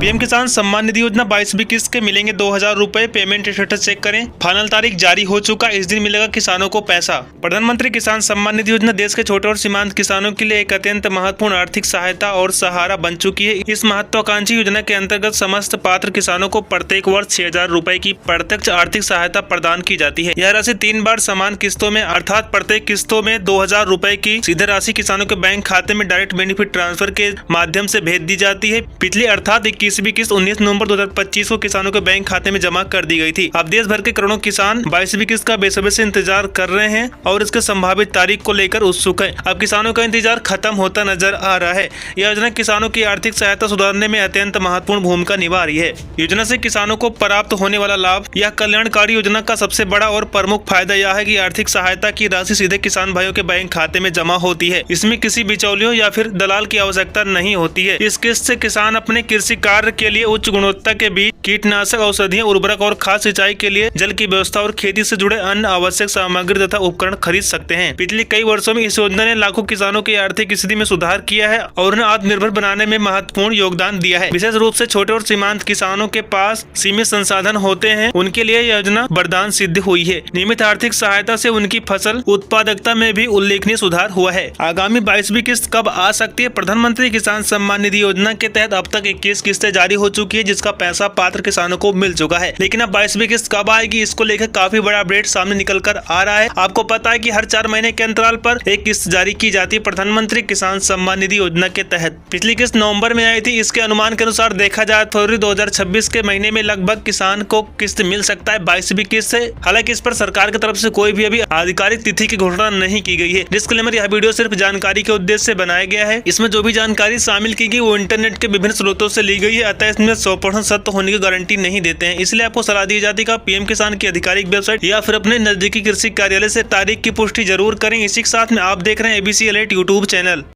PM किसान सम्मान निधि योजना 22वीं किस्त के मिलेंगे 2000 रुपए। पेमेंट स्टेटस चेक करें। फाइनल तारीख जारी हो चुका, इस दिन मिलेगा किसानों को पैसा। प्रधानमंत्री किसान सम्मान निधि योजना देश के छोटे और सीमांत किसानों के लिए एक अत्यंत महत्वपूर्ण आर्थिक सहायता और सहारा बन चुकी है। इस महत्वाकांक्षी योजना के अंतर्गत समस्त पात्र किसानों को प्रत्येक वर्ष 6000 रुपए की प्रत्यक्ष आर्थिक सहायता प्रदान की जाती है। यह राशि 3 बार समान किस्तों में अर्थात प्रत्येक किस्तों में 2000 रुपए की सीधे राशि किसानों के बैंक खाते में डायरेक्ट बेनिफिट ट्रांसफर के माध्यम से भेज दी जाती है। पिछली अर्थात 21वीं किस्त 19 नवंबर 2025 को किसानों के बैंक खाते में जमा कर दी गई थी। अब देश भर के करोड़ों किसान 22वीं किस्त का बेसब्री से इंतजार कर रहे हैं और इसके संभावित तारीख को लेकर उत्सुक है। अब किसानों का इंतजार खत्म होता नजर आ रहा है। यह योजना किसानों की आर्थिक सहायता सुधारने में अत्यंत महत्वपूर्ण भूमिका निभा रही है। योजना से किसानों को प्राप्त होने वाला लाभ, यह कल्याणकारी योजना का सबसे बड़ा और प्रमुख फायदा यह है कि आर्थिक सहायता की राशि सीधे किसान भाइयों के बैंक खाते में जमा होती है। इसमें किसी बिचौलियों या फिर दलाल की आवश्यकता नहीं होती है। इस किस्त से किसान अपने कृषि कार्य के लिए उच्च गुणवत्ता के बीज, कीटनाशक, औषधियां, उर्वरक और खाद सिंचाई के लिए जल की व्यवस्था और खेती से जुड़े अन्य आवश्यक सामग्री तथा उपकरण खरीद सकते हैं। पिछले कई वर्षों में इस योजना ने लाखों किसानों की आर्थिक स्थिति में सुधार किया है और उन्हें आत्मनिर्भर बनाने में महत्वपूर्ण योगदान दिया है। विशेष रूप से छोटे और सीमांत किसानों के पास सीमित संसाधन होते हैं, उनके लिए यह योजना वरदान सिद्ध हुई है। नियमित आर्थिक सहायता से उनकी फसल उत्पादकता में भी उल्लेखनीय सुधार हुआ है। आगामी 22वीं किस्त कब आ सकती है? प्रधानमंत्री किसान सम्मान निधि योजना के तहत अब तक 21 किस्तें जारी हो चुकी है, जिसका पैसा पात्र किसानों को मिल चुका है। लेकिन अब 22वीं किस्त कब आएगी, इसको लेकर काफी बड़ा अपडेट सामने निकल कर आ रहा है। आपको पता है कि हर 4 महीने के अंतराल पर एक किस्त जारी की जाती है प्रधानमंत्री किसान सम्मान निधि योजना के तहत। पिछली किस्त नवंबर में आई थी। इसके अनुमान के अनुसार देखा जाए फरवरी 2026 के महीने में लगभग किसान को किस्त मिल सकता है 22वीं किस्त से। हालांकि इस पर सरकार की तरफ से कोई भी अभी आधिकारिक तिथि की घोषणा नहीं की गई है। डिस्क्लेमर, यह वीडियो सिर्फ जानकारी के उद्देश्य से बनाया गया है। इसमें जो भी जानकारी शामिल की गई वो इंटरनेट के विभिन्न स्रोतों से ली गई है, अतः इसमें 100% सत्य होने की गारंटी नहीं देते हैं। इसलिए आपको सलाह दी जाती है कि आप पीएम किसान की आधिकारिक वेबसाइट या फिर अपने नजदीकी कृषि कार्यालय से तारीख की पुष्टि जरूर करें। इसी के साथ में आप देख रहे हैं ABC अलर्ट यूट्यूब चैनल।